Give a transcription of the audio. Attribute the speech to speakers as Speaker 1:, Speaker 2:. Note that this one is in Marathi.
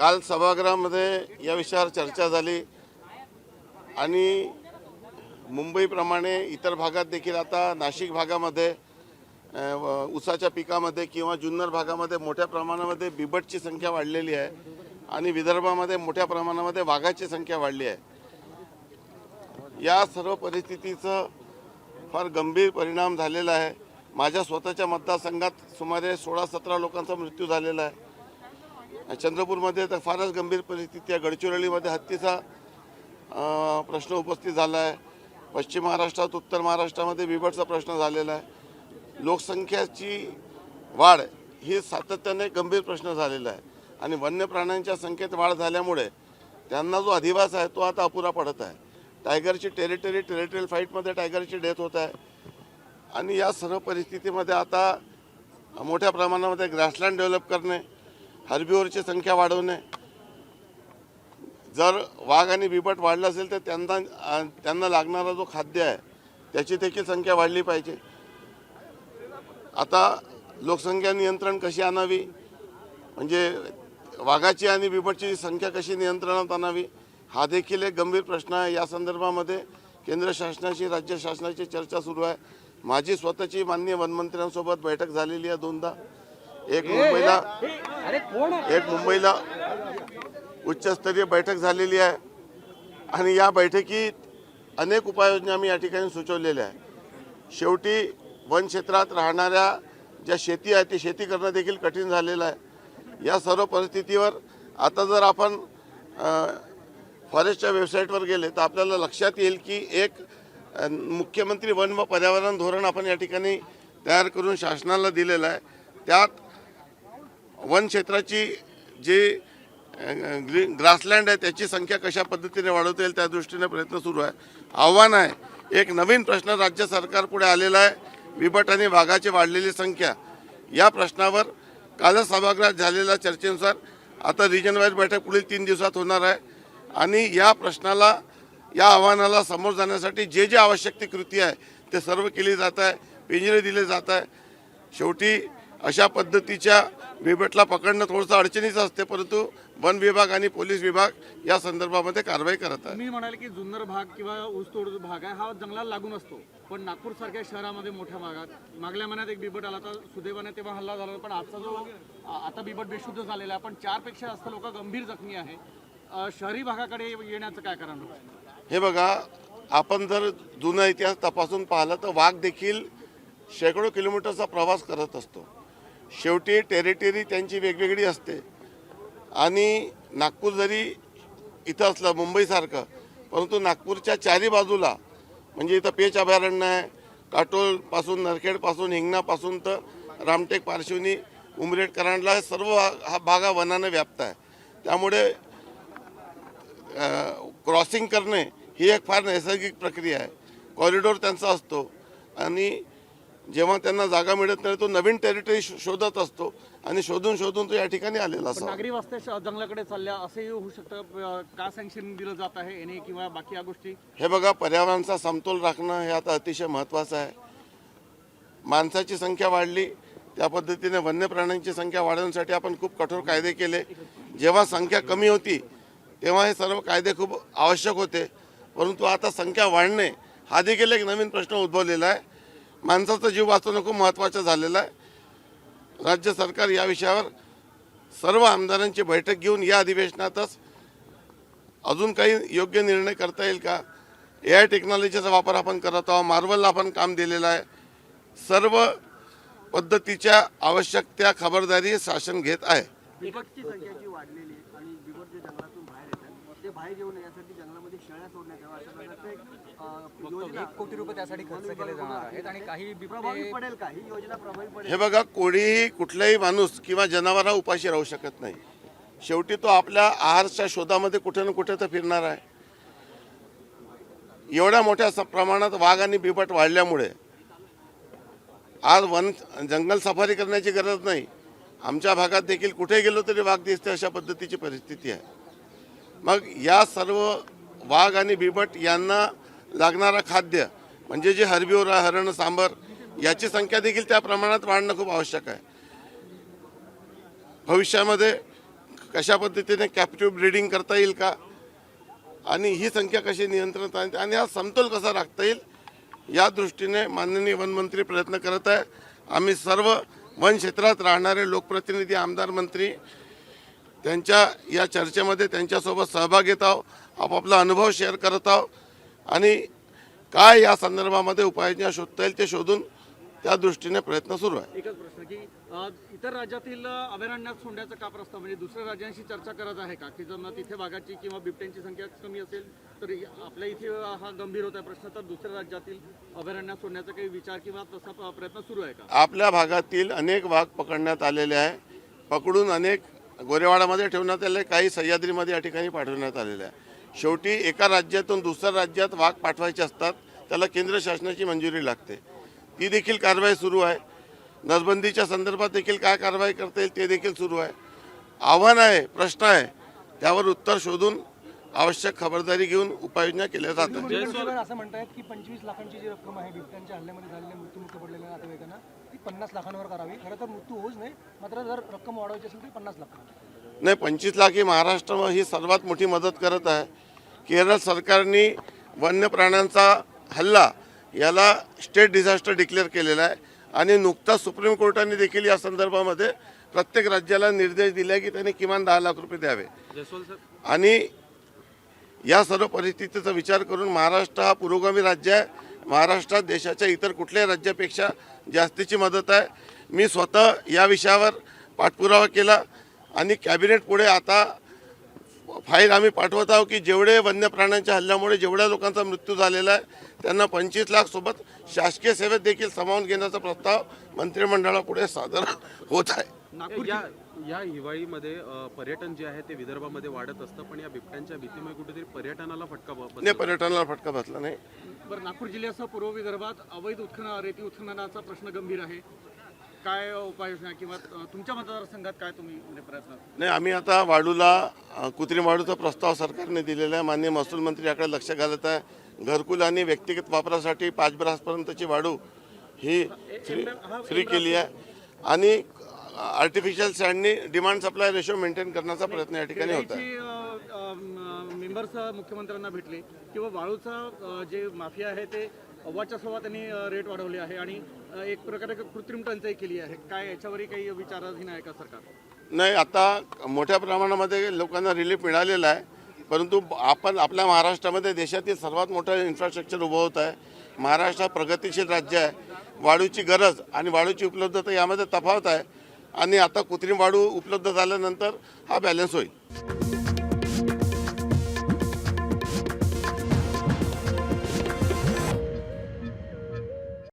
Speaker 1: काल सभागृहामध्ये या विषयावर चर्चा झाली आणि मुंबईप्रमाणे इतर भागात देखील आता नाशिक भागामध्ये ऊसाच्या पिकामध्ये किंवा जुन्नर भागामध्ये मोठ्या प्रमाणामध्ये बिबटची संख्या वाढलेली आहे आणि विदर्भामध्ये मोठ्या प्रमाणामध्ये वाघाची संख्या वाढली आहे। या सर्व परिस्थितीचा फार गंभीर परिणाम झालेला आहे। माझ्या स्वतःच्या मतदारसंघात सुमारे 16-17 लोकांचा मृत्यू झालेला आहे। चंद्रपूरमध्ये तर फारच गंभीर परिस्थिती आहे। गडचिरोलीमध्ये हत्तीचा प्रश्न उपस्थित झाला आहे। पश्चिम महाराष्ट्रात उत्तर महाराष्ट्रामध्ये बिबटचा प्रश्न झालेला आहे। लोकसंख्येची वाढ ही सातत्याने गंभीर प्रश्न झालेला आहे आणि वन्य प्राण्यांच्या संख्येत वाढ झाल्यामुळे त्यांना जो अधिवास आहे तो आता अपुरा पडत आहे। टायगरची टेरिटोरियल फाईटमध्ये टायगरची डेथ होत आहे आणि या सर्व परिस्थितीमध्ये आता मोठ्या प्रमाणामध्ये ग्रासलँड डेव्हलप करणे, हर्बिव्हरची संख्या वाढवणे, जर वाघ आणि बिबट वाढला असेल तर त्यांना लागणारा जो खाद्य आहे त्याची देखील संख्या वाढली पाहिजे। आता लोकसंख्या नियंत्रण कशी आणावी, म्हणजे वाघाची आणि बिबटची संख्या कशी नियंत्रणात आणावी हा देखील एक गंभीर प्रश्न आहे। या संदर्भामध्ये केंद्र शासनाशी राज्य शासनाची चर्चा सुरू आहे। माझी स्वतःची माननीय वनमंत्र्यांसोबत बैठक झालेली आहे दोनदा। एक मुंबईला उच्चस्तरीय बैठक झालेली आहे आणि या बैठकीत अनेक उपाययोजना मी या ठिकाणी सुचवलेल्या आहे। शेवटी वन क्षेत्रात राहणाऱ्या ज्या शेती आहे ती शेती करणं देखील कठीण झालेलं आहे। या सर्व परिस्थितीवर आता जर आपण फॉरेस्टच्या वेबसाईटवर गेले तर आपल्याला लक्षात येईल की एक मुख्यमंत्री वन व पर्यावरण धोरण आपण या ठिकाणी तयार करून शासनाला दिलेलं आहे। त्यात वन क्षेत्राची जी ग्रासलँड आहे त्याची संख्या कशा पद्धतीने वाढवता येईल त्या दृष्टीने प्रयत्न सुरू आहे। आव्हान आहे, एक नवीन प्रश्न राज्य सरकार पुढे आलेला आहे, बिबट आणि वाघाची वाढलेली संख्या। या प्रश्नावर कालच सभागृहात झालेल्या चर्चेनुसार आता रिजन वाईज बैठक पुढील 3 दिवसात होणार आहे आणि या प्रश्नाला, या आव्हानाला समोर जाण्यासाठी जे आवश्यक ती कृती आहे ते सर्व केली जात आहे, पिंजरे दिले जात आहे। शेवटी अशा पद्धतीच्या बिबटला पकडणं थोडंसं अडचणीचं असते, परंतु वन विभाग आणि पोलीस विभाग या संदर्भामध्ये कारवाई करत आहे।
Speaker 2: मी म्हणाले की जुन्नर भाग किंवा ऊसतोड भाग आहे हा जंगलाला लागून असतो, पण नागपूर सारख्या शहरामध्ये मोठ्या भागात मागल्या महिन्यात एक बिबट आला तर सुदैवाने तेव्हा हल्ला झाला, पण आजचा जो आता बिबट बेशुद्ध झालेला आहे, पण 4 पेक्षा जास्त लोक गंभीर जखमी आहे। शहरी भागाकडे येण्याचं काय कारण?
Speaker 1: हे बघा, आपण जर जुना इतिहास तपासून पाहिला तर वाघ देखील शेकडो किलोमीटरचा प्रवास करत असतो। शेवटी टेरिटरी त्यांची वेगवेगळी असते आणि नागपूर जरी इथं असलं मुंबईसारखं, परंतु नागपूरच्या चारी बाजूला म्हणजे इथं पेच अभयारण्य आहे, काटोलपासून नरखेडपासून हिंगणापासून तर रामटेक, पारशिवनी, उमरेड, करांडला सर्व हा भाग वनाने व्याप्त आहे। त्यामुळे क्रॉसिंग करणे ही एक फार नैसर्गिक प्रक्रिया आहे। कॉरिडॉर त्यांचा असतो आणि जेव्हा त्यांना जागा मिळत नाही तो नवीन टेरिटरी शोधत असतो आणि शोधून तो या ठिकाणी आलेला असतो।
Speaker 2: नागरी वस्त्या जंगलाकडे चालल्या असेही होऊ शकतं, का सँक्शन दिलं जात आहे एने किंवा बाकी या गोष्टी?
Speaker 1: हे बघा, पर्यावरणाचा समतोल राखणं हे आता अतिशय महत्त्वाचं आहे। माणसाची संख्या वाढली, त्या पद्धतीने वन्य प्राण्यांची संख्या वाढवण्यासाठी आपण खूप कठोर कायदे केले। जेव्हा संख्या कमी होती तेव्हा हे सर्व कायदे खूप आवश्यक होते, परंतु आता संख्या वाढणे हा देखील एक नवीन प्रश्न उद्भवलेला आहे। माणसाचा जीव वाचवणं खूप महत्त्वाचं झालेलं आहे। राज्य सरकार या विषयावर सर्व आमदारांची बैठक घेऊन या अधिवेशनातच अजून काही योग्य निर्णय करता येईल का, AI टेक्नॉलॉजीचा वापर आपण करत आहोत, मार्वलला आपण काम दिलेलं आहे। सर्व पद्धतीच्या आवश्यक त्या खबरदारी शासन घेत आहे।
Speaker 3: बिबटची संख्या जी वाढलेली आणि बिबट जे जंगलातून बाहेर येतात ते बाहेर येऊ नये यासाठी जंगलामध्ये शेळ्या सोडण्यात यावं अशा प्रकारचे
Speaker 4: 1 कोटी रुपये त्यासाठी खर्च केले जाणार आहेत आणि काही
Speaker 3: प्रभावी पडेल का ही योजना? प्रभावी पडेल?
Speaker 1: हे बघा, कोणीही कुठलाही माणूस किंवा जनावर हा उपाशी राहू शकत नाही। शेवटी तो आपल्या आहाराच्या शोधामध्ये कुठे ना कुठे तर फिरणार आहे। एवढ्या मोठ्या प्रमाणात वाघ आणि बिबट वाढल्यामुळे आज जंगल सफारी करण्याची गरज नाही। आमच्या भागात देखील कुठे गेलो तरी वाघ दिसते, अशा पद्धतीची परिस्थिती आहे। मग या सर्व वाघ आणि बिबट यांना लागणारा खाद्य म्हणजे जे हर्बिव्हर, हरण, सांबर याची संख्या देखील त्या प्रमाणात वाढणं खूप आवश्यक आहे। भविष्यामध्ये कशा पद्धतीने कॅप्टिव्ह ब्रीडिंग करता येईल का आणि ही संख्या कशी नियंत्रणात आणता आणि हा समतोल कसा राखता येईल या दृष्टीने माननीय वनमंत्री प्रयत्न करत आहे. आम्ही सर्व वन क्षेत्रात राहणारे लोकप्रतिनिधी, आमदार, मंत्री त्यांच्या या चर्चेमध्ये त्यांच्यासोबत सहभाग घेत आहोत, आपापला अनुभव शेअर करत आहोत आणि काय या संदर्भामध्ये उपाययोजना शोधता येईल ते शोधून त्या दृष्टीने प्रयत्न सुरू आहे.
Speaker 2: एकच प्रश्न की इतर राज्यातील अभयारण्यात सोडण्याचा का प्रस्ताव म्हणजे दुसऱ्या राज्यांशी चर्चा करत आहे का की जर तिथे वाघाची किंवा बिबट्यांची संख्या कमी असेल तर आपल्या इथे हा गंभीर होता प्रश्न, तर दुसऱ्या राज्यातील अभयारण्यात सोडण्याचा काही विचार किंवा तसा प्रयत्न सुरू आहे का?
Speaker 1: आपल्या भागातील अनेक वाघ पकडण्यात आलेले आहे, पकडून अनेक गोरेवाडामध्ये ठेवण्यात आले, काही सह्याद्रीमध्ये या ठिकाणी पाठवण्यात आलेले आहे. शेवटी एका राज्यातून दुसऱ्या राज्यात वाघ पाठवायचे असतात, त्याला केंद्र शासनाची मंजुरी लागते. ती देखील कारवाई सुरू आहे. नसबंदीच्या संदर्भात देखील काय कारवाई करता येईल ते देखील सुरू आहे. आव्हान आहे, प्रश्न आहे, त्यावर उत्तर शोधून आवश्यक खबरदारी घेऊन उपाययोजना केल्या जातात.
Speaker 5: असं म्हणतायत की 25 लाखांची जी रक्कम आहे बिबट्यांच्या हल्ल्यामध्ये झालेल्या मृत्यूमुखी पडलेल्या नातेवाईकांना ती 50 लाखांवर करावी. खरं तर मृत्यू होऊच नाही, मात्र जर रक्कम वाढवायची असेल तर 50 लाख.
Speaker 1: नाही, 25 लाख ही महाराष्ट्र ही सर्वात मोठी मदत करत आहे. केरळ सरकारने वन्य प्राण्यांचा हल्ला याला स्टेट डिझास्टर डिक्लेअर केलेला आहे आणि नुकताच सुप्रीम कोर्टाने देखील या संदर्भामध्ये प्रत्येक राज्याला निर्देश दिले की त्यांनी किमान 10 लाख रुपये द्यावे. आणि या सर्व परिस्थितीचा विचार करून महाराष्ट्र हा पुरोगामी राज्य आहे. महाराष्ट्रात देशाच्या इतर कुठल्याही राज्यापेक्षा जास्तीची मदत आहे. मी स्वतः या विषयावर पाठपुरावा केला आणि कॅबिनेट पुढे आता फाईल आम्ही पाठवत आहोत की जेवढे वन्य प्राण्यांच्या हल्ल्यामुळे जेवढ्या लोकांचा मृत्यू झालेला आहे त्यांना 25 लाख सोबत शासकीय सेवेत देखील सामावून घेण्याचा प्रस्ताव मंत्रिमंडळापुढे सादर होत आहे.
Speaker 6: या हिवाळीमध्ये पर्यटन जे आहे ते विदर्भामध्ये वाढत असतं, पण या बिबट्यांच्या भीतीमुळे कुठेतरी पर्यटनाला फटका बसला.
Speaker 1: नाही, पर्यटनाला फटका बसला नाही.
Speaker 2: बरं, नागपूर जिल्ह्यासह पूर्व विदर्भात अवैध रेती उत्खननाचा प्रश्न गंभीर आहे. काय उपाययोजना किंवा तुमच्या मतदारसंघात काय तुम्ही म्हणजे प्रयत्न?
Speaker 1: नाही, आम्ही आता वाढूला कृत्रिम वाढूचा प्रस्ताव सरकारने दिलेला आहे. माननीय महसूल मंत्री याकडे लक्ष घालत आहे. घरकुल आणि व्यक्तिगत वापरासाठी 5 ब्रासपर्यंतची वाढू ही फ्री केली आहे आणि आर्टिफिशियल सँडनी डिमांड सप्लाय रेशो मेंटेन करण्याचा प्रयत्न या ठिकाणी होत आहे.
Speaker 2: मेंबर्स मुख्यमंत्र्यांना भेटले किंवा वाळूचा जे माफिया आहे ते अव्वाच्या सव्वा त्यांनी रेट वाढवले आहे आणि एक प्रकारे कृत्रिम टंचाई केली आहे. काय याच्यावरही काही विचाराधीन आहे का सरकार?
Speaker 1: नाही, आता मोठ्या प्रमाणामध्ये लोकांना रिलीफ मिळालेला आहे, परंतु आपण आपल्या महाराष्ट्रामध्ये देशातील सर्वात मोठं इन्फ्रास्ट्रक्चर उभं होत आहे. महाराष्ट्र प्रगतिशील राज्य आहे. वाळूची गरज आणि वाळूची उपलब्धता यामध्ये तफावत आहे आणि आता कृत्रिम वाळू उपलब्ध झाल्यानंतर हा बॅलन्स होईल.